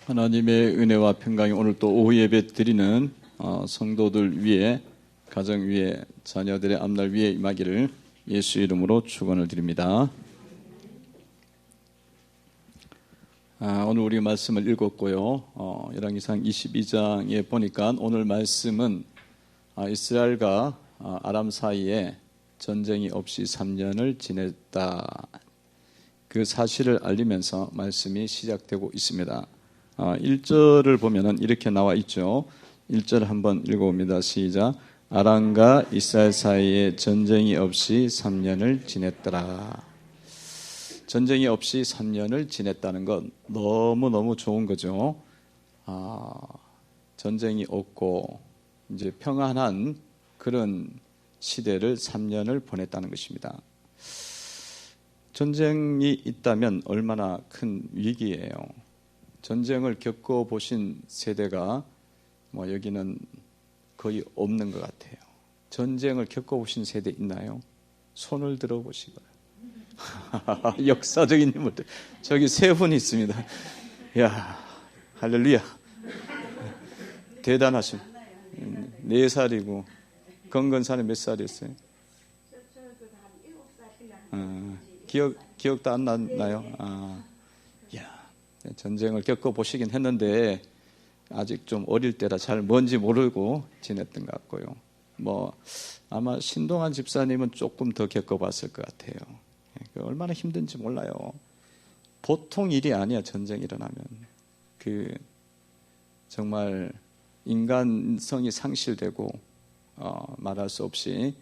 하나님의 은혜와 평강이 오늘 또 오후 예배 드리는 성도들 위에, 가정 위에, 자녀들의 앞날 위에 임하기를 예수 이름으로 축원을 드립니다. 오늘 우리 말씀을 읽었고요. 열왕기상 22장에 보니까 오늘 말씀은 이스라엘과 아람 사이에 전쟁이 없이 3년을 지냈다, 그 사실을 알리면서 말씀이 시작되고 있습니다. 1절을 보면은 이렇게 나와 있죠. 1절 한번 읽어봅니다. 시작. 아람과 이스라엘 사이에 전쟁이 없이 3년을 지냈더라. 전쟁이 없이 3년을 지냈다는 건 너무너무 좋은 거죠. 전쟁이 없고 이제 평안한 그런 시대를 3년을 보냈다는 것입니다. 전쟁이 있다면 얼마나 큰 위기예요. 전쟁을 겪어보신 세대가 여기는 거의 없는 것 같아요. 전쟁을 겪어보신 세대 있나요? 손을 들어보시기 바랍니다. 역사적인 인물들. 저기 세 분 있습니다. 이야, 할렐루야. 대단하십니다. 4살이고, 건건사는 몇 살이었어요? 기억도 안 나요? 전쟁을 겪어보시긴 했는데 아직 좀 어릴 때라 잘 뭔지 모르고 지냈던 것 같고요. 아마 신동환 집사님은 조금 더 겪어봤을 것 같아요. 얼마나 힘든지 몰라요. 보통 일이 아니야. 전쟁이 일어나면 정말 인간성이 상실되고 말할 수 없이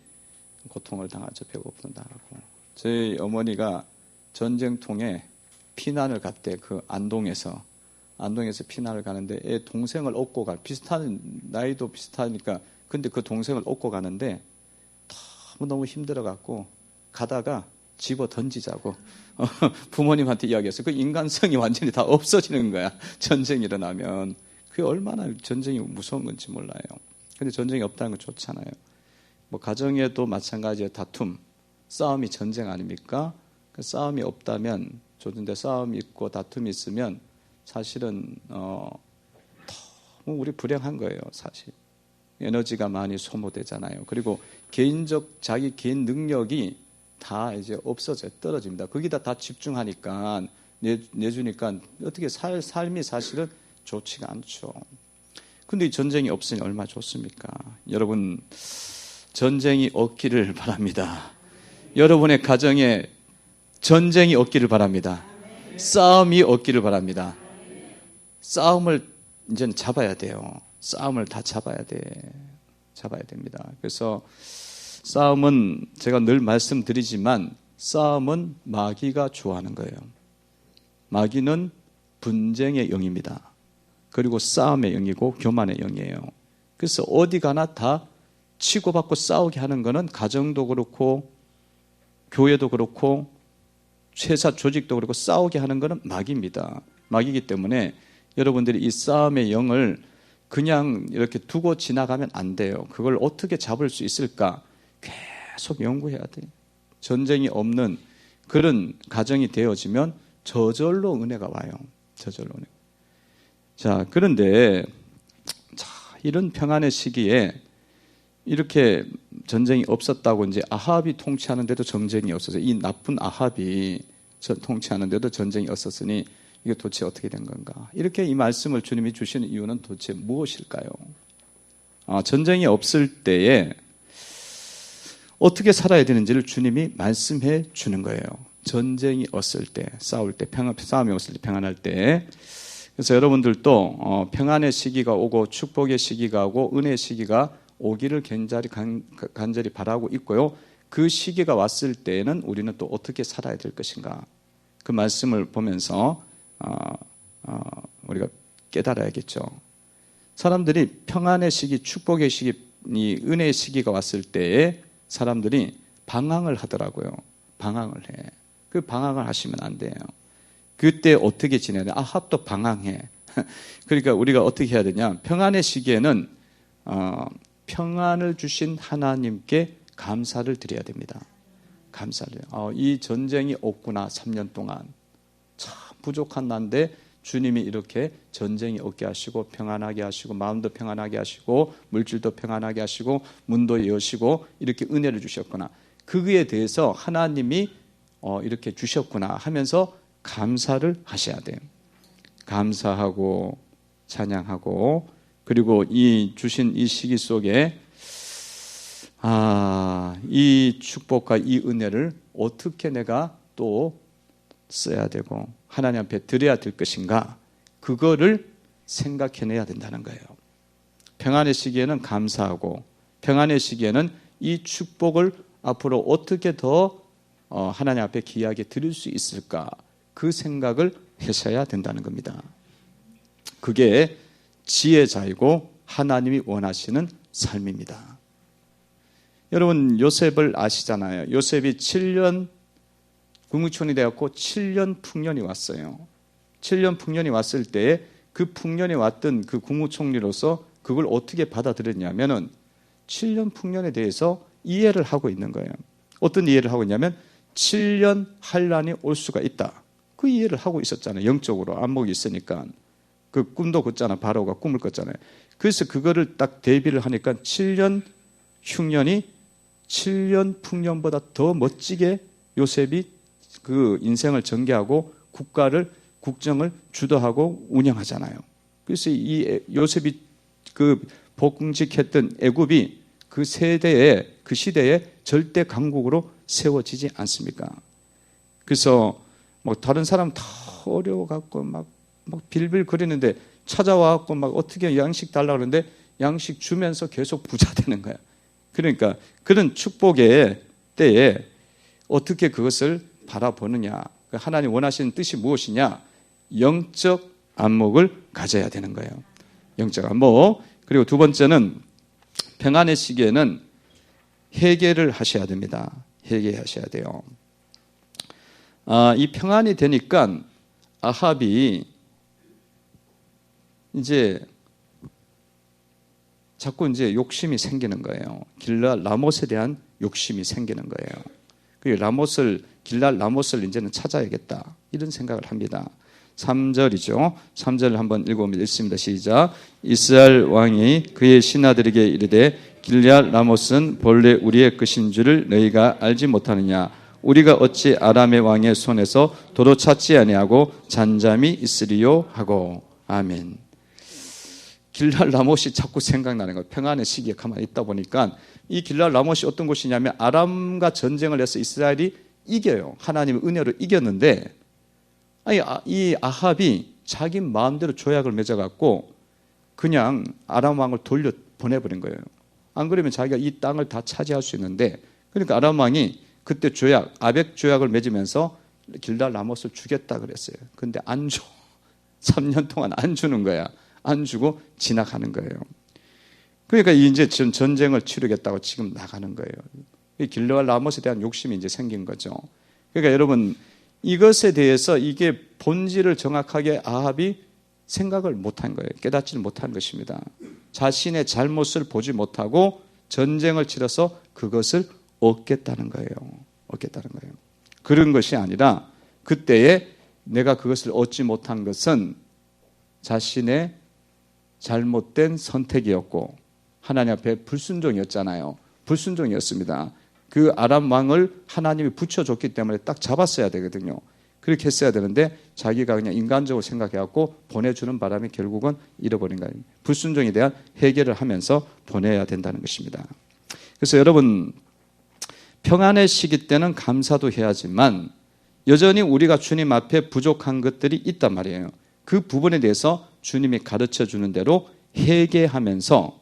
고통을 당하죠. 배고픔 당하고. 저희 어머니가 전쟁통에 피난을 갔대. 그 안동에서 피난을 가는데 애 동생을 업고 비슷한 나이도 비슷하니까, 근데 그 동생을 업고 가는데 너무 힘들어 갖고 가다가 집어 던지자고 부모님한테 이야기했어요. 그 인간성이 완전히 다 없어지는 거야. 전쟁이 일어나면. 그게 얼마나 전쟁이 무서운 건지 몰라요. 근데 전쟁이 없다는 건 좋잖아요. 가정에도 마찬가지예요. 다툼, 싸움이 전쟁 아닙니까? 그 싸움이 없다면 좋은데, 싸움이 있고 다툼이 있으면 사실은 너무 우리 불행한 거예요. 사실 에너지가 많이 소모되잖아요. 그리고 자기 개인 능력이 다 이제 없어져 떨어집니다. 거기다 다 집중하니까 내주니까 어떻게 삶이 사실은 좋지가 않죠. 근데 이 전쟁이 없으니 얼마나 좋습니까? 여러분, 전쟁이 없기를 바랍니다. 여러분의 가정에 전쟁이 없기를 바랍니다. 싸움이 없기를 바랍니다. 싸움을 이제는 잡아야 돼요. 싸움을 다 잡아야 됩니다. 그래서 싸움은 제가 늘 말씀드리지만, 싸움은 마귀가 좋아하는 거예요. 마귀는 분쟁의 영입니다. 그리고 싸움의 영이고 교만의 영이에요. 그래서 어디 가나 다 치고받고 싸우게 하는 거는 가정도 그렇고 교회도 그렇고 회사 조직도 그렇고, 싸우게 하는 것은 마귀입니다. 마귀이기 때문에 여러분들이 이 싸움의 영을 그냥 이렇게 두고 지나가면 안 돼요. 그걸 어떻게 잡을 수 있을까? 계속 연구해야 돼요. 전쟁이 없는 그런 가정이 되어지면 저절로 은혜가 와요. 저절로 은혜. 자, 그런데 이런 평안의 시기에 이렇게 전쟁이 없었다고, 이제 아합이 통치하는데도 전쟁이 없어서, 이 나쁜 아합이 통치하는데도 전쟁이 없었으니 이게 도대체 어떻게 된 건가? 이렇게 이 말씀을 주님이 주시는 이유는 도대체 무엇일까요? 전쟁이 없을 때에 어떻게 살아야 되는지를 주님이 말씀해 주는 거예요. 전쟁이 없을 때, 싸움이 없을 때, 평안할 때. 그래서 여러분들도 평안의 시기가 오고 축복의 시기가 오고 은혜의 시기가 오기를 간절히 바라고 있고요. 그 시기가 왔을 때에는 우리는 또 어떻게 살아야 될 것인가, 그 말씀을 보면서 우리가 깨달아야겠죠. 사람들이 평안의 시기, 축복의 시기, 은혜의 시기가 왔을 때에 사람들이 방황을 하더라고요. 방황을 해. 그 방황을 하시면 안 돼요. 그때 어떻게 지내야 돼? 아합도 방황해. 그러니까 우리가 어떻게 해야 되냐? 평안의 시기에는 평안을 주신 하나님께 감사를 드려야 됩니다. 감사를. 이 전쟁이 없구나. 3년 동안 참 부족한 난데 주님이 이렇게 전쟁이 없게 하시고 평안하게 하시고 마음도 평안하게 하시고 물질도 평안하게 하시고 문도 여시고 이렇게 은혜를 주셨구나. 그거에 대해서 하나님이 이렇게 주셨구나 하면서 감사를 하셔야 돼요. 감사하고 찬양하고, 그리고 이 주신 이 시기 속에 이 축복과 이 은혜를 어떻게 내가 또 써야 되고 하나님 앞에 드려야 될 것인가, 그거를 생각해내야 된다는 거예요. 평안의 시기에는 감사하고, 평안의 시기에는 이 축복을 앞으로 어떻게 더 하나님 앞에 귀하게 드릴 수 있을까, 그 생각을 하셔야 된다는 겁니다. 그게 지혜자이고 하나님이 원하시는 삶입니다. 여러분, 요셉을 아시잖아요. 요셉이 7년 국무총리 되었고 7년 풍년이 왔어요. 7년 풍년이 왔을 때 그 풍년이 왔던 그 국무총리로서 그걸 어떻게 받아들였냐면은 7년 풍년에 대해서 이해를 하고 있는 거예요. 어떤 이해를 하고 있냐면 7년 환란이 올 수가 있다. 그 이해를 하고 있었잖아요. 영적으로 안목이 있으니까. 그 꿈도 꿨잖아. 바로가 꿈을 꿨잖아요. 그래서 그거를 딱 대비를 하니까 7년 흉년이 7년 풍년보다 더 멋지게 요셉이 그 인생을 전개하고 국정을 주도하고 운영하잖아요. 그래서 이 요셉이 그 복직했던 애굽이 그 세대에, 그 시대에 절대 강국으로 세워지지 않습니까? 그래서 뭐 다른 사람 다 어려워갖고 막 빌빌 거리는데 찾아와갖고 막 어떻게 양식 달라고 그러는데 양식 주면서 계속 부자 되는 거야. 그러니까 그런 축복의 때에 어떻게 그것을 바라보느냐, 하나님 원하시는 뜻이 무엇이냐, 영적 안목을 가져야 되는 거예요. 영적 안목. 그리고 두 번째는 평안의 시기에는 회개를 하셔야 됩니다. 회개하셔야 돼요. 이 평안이 되니까 아합이 이제 자꾸 이제 욕심이 생기는 거예요. 길랄 라못에 대한 욕심이 생기는 거예요. 그 길랄 라못을 이제는 찾아야겠다, 이런 생각을 합니다. 3절이죠. 3절 한번 읽습니다. 시작. 이스라엘 왕이 그의 신하들에게 이르되 길랄 라못은 본래 우리의 것인 줄을 너희가 알지 못하느냐. 우리가 어찌 아람의 왕의 손에서 도로 찾지 아니하고 잠잠히 있으리요 하고. 아멘. 길랄 라못이 자꾸 생각나는 거예요. 평안의 시기에 가만히 있다 보니까 이 길랄 라못이 어떤 곳이냐면 아람과 전쟁을 해서 이스라엘이 이겨요. 하나님의 은혜로 이겼는데 이 아합이 자기 마음대로 조약을 맺어갖고 그냥 아람 왕을 돌려 보내버린 거예요. 안 그러면 자기가 이 땅을 다 차지할 수 있는데, 그러니까 아람 왕이 그때 아벡 조약을 맺으면서 길랄 라못을 주겠다 그랬어요. 근데 안 줘. 3년 동안 안 주는 거야. 안 주고 지나가는 거예요. 그러니까 이제 전쟁을 치르겠다고 지금 나가는 거예요. 이 길랄 라못에 대한 욕심이 이제 생긴 거죠. 그러니까 여러분, 이것에 대해서 이게 본질을 정확하게 아합이 생각을 못한 거예요. 깨닫지를 못한 것입니다. 자신의 잘못을 보지 못하고 전쟁을 치러서 그것을 얻겠다는 거예요. 얻겠다는 거예요. 그런 것이 아니라 그때에 내가 그것을 얻지 못한 것은 자신의 잘못된 선택이었고 하나님 앞에 불순종이었잖아요. 불순종이었습니다. 그 아람 왕을 하나님이 붙여줬기 때문에 딱 잡았어야 되거든요. 그렇게 했어야 되는데 자기가 그냥 인간적으로 생각해갖고 보내주는 바람에 결국은 잃어버린 거예요. 불순종에 대한 해결을 하면서 보내야 된다는 것입니다. 그래서 여러분, 평안의 시기 때는 감사도 해야지만 여전히 우리가 주님 앞에 부족한 것들이 있단 말이에요. 그 부분에 대해서 주님이 가르쳐 주는 대로 회개하면서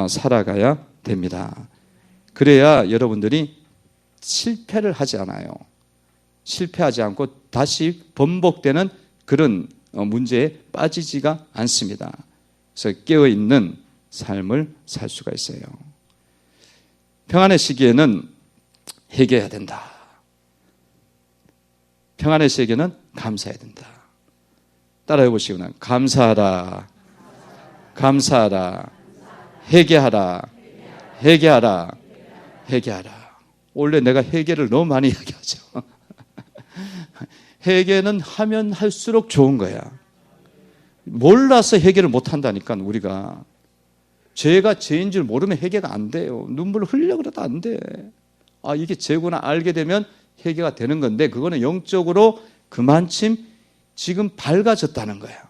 살아가야 됩니다. 그래야 여러분들이 실패를 하지 않아요. 실패하지 않고 다시 번복되는 그런 문제에 빠지지가 않습니다. 그래서 깨어있는 삶을 살 수가 있어요. 평안의 시기에는 회개해야 된다. 평안의 시기에는 감사해야 된다. 따라해 보시구나. 감사하라. 감사하라. 회개하라. 회개하라. 회개하라. 원래 내가 회개를 너무 많이 이야기하죠. 회개는 하면 할수록 좋은 거야. 몰라서 회개를 못 한다니까. 우리가 죄가 죄인 줄 모르면 회개가 안 돼요. 눈물을 흘려 그래도 안 돼. 아, 이게 죄구나 알게 되면 회개가 되는 건데, 그거는 영적으로 그만큼 지금 밝아졌다는 거야.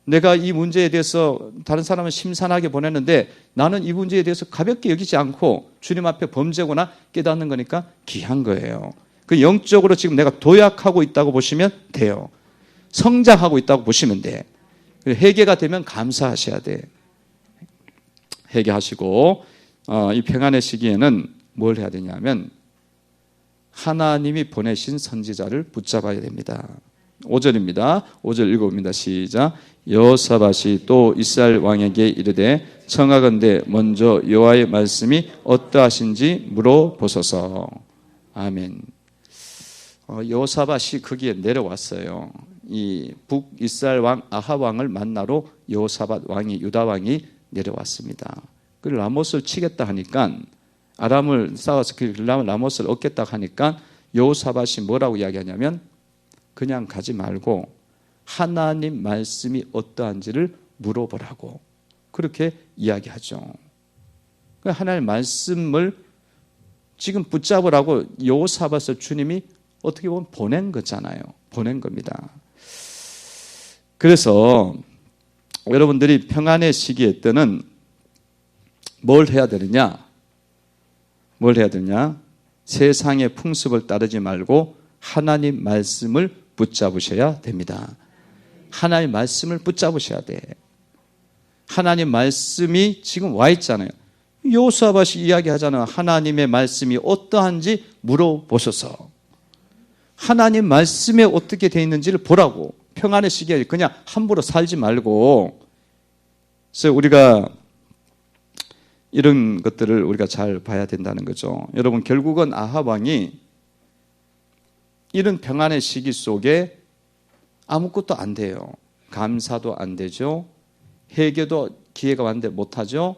내가 이 문제에 대해서 다른 사람은 심산하게 보냈는데 나는 이 문제에 대해서 가볍게 여기지 않고 주님 앞에 범죄구나 깨닫는 거니까 귀한 거예요. 그 영적으로 지금 내가 도약하고 있다고 보시면 돼요. 성장하고 있다고 보시면 돼. 회개가 되면 감사하셔야 돼. 회개하시고 이 평안의 시기에는 뭘 해야 되냐면 하나님이 보내신 선지자를 붙잡아야 됩니다. 5절입니다. 5절 읽어봅니다. 시작. 여호사밧이 또 이스라엘 왕에게 이르되 청하건대 먼저 여호와의 말씀이 어떠하신지 물어보소서. 아멘. 여호사밧이 거기에 내려왔어요. 이 북이스라엘 왕 아합 왕을 만나러 여호사밧 왕이 유다 왕이 내려왔습니다. 그 라못을 치겠다 하니까 아람을 싸워서 그 라못을 얻겠다 하니까 여호사밧이 뭐라고 이야기하냐면 그냥 가지 말고 하나님 말씀이 어떠한지를 물어보라고 그렇게 이야기하죠. 하나님 말씀을 지금 붙잡으라고 여호사밧을 주님이 어떻게 보면 보낸 거잖아요. 보낸 겁니다. 그래서 여러분들이 평안의 시기에 때는 뭘 해야 되느냐? 뭘 해야 되느냐? 세상의 풍습을 따르지 말고 하나님 말씀을 붙잡으셔야 됩니다. 하나님 말씀을 붙잡으셔야 돼. 하나님 말씀이 지금 와 있잖아요. 여호사밧이 이야기하잖아요. 하나님의 말씀이 어떠한지 물어보셔서. 하나님 말씀에 어떻게 되어 있는지를 보라고. 평안의 시기에 그냥 함부로 살지 말고. 그래서 우리가 이런 것들을 우리가 잘 봐야 된다는 거죠. 여러분, 결국은 아합 왕이 이런 평안의 시기 속에 아무것도 안 돼요. 감사도 안 되죠. 회개도 기회가 왔는데 못하죠.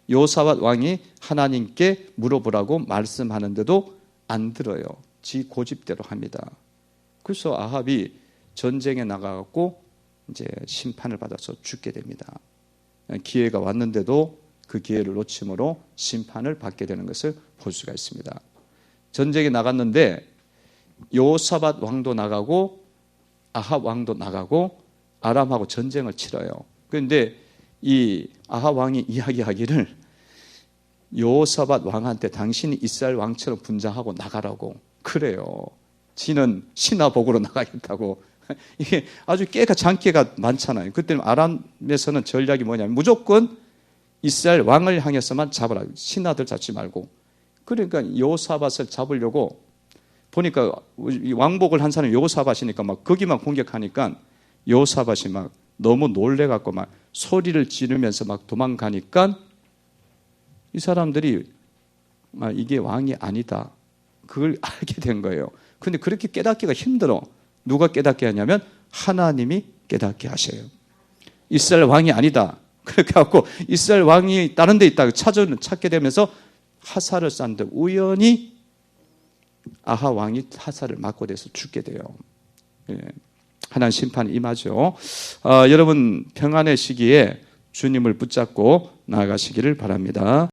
여호사밧 왕이 하나님께 물어보라고 말씀하는데도 안 들어요. 지 고집대로 합니다. 그래서 아합이 전쟁에 나가고 이제 심판을 받아서 죽게 됩니다. 기회가 왔는데도 그 기회를 놓침으로 심판을 받게 되는 것을 볼 수가 있습니다. 전쟁에 나갔는데 여호사밧 왕도 나가고 아합 왕도 나가고 아람하고 전쟁을 치러요. 그런데 이 아합 왕이 이야기하기를 여호사밧 왕한테 당신이 이스라엘 왕처럼 분장하고 나가라고 그래요. 지는 신하복으로 나가겠다고. 이게 아주 깨가 장깨가 많잖아요. 그때는 아람에서는 전략이 뭐냐면 무조건 이스라엘 왕을 향해서만 잡으라. 신하들 잡지 말고. 그러니까 여호사밧을 잡으려고 보니까 왕복을 한 사람이 여호사밧이니까 막 거기만 공격하니까 여호사밧이 막 너무 놀래갖고 막 소리를 지르면서 막 도망가니까 이 사람들이 막 이게 왕이 아니다. 그걸 알게 된 거예요. 근데 그렇게 깨닫기가 힘들어. 누가 깨닫게 하냐면 하나님이 깨닫게 하셔요. 이스라엘 왕이 아니다. 그렇게 하고 이스라엘 왕이 다른 데 있다고 찾게 되면서 화살을 쐈는데 우연히 아합 왕이 화살을 맞고 돼서 죽게 돼요. 예. 하나님 심판이 임하죠. 여러분 평안의 시기에 주님을 붙잡고 나아가시기를 바랍니다.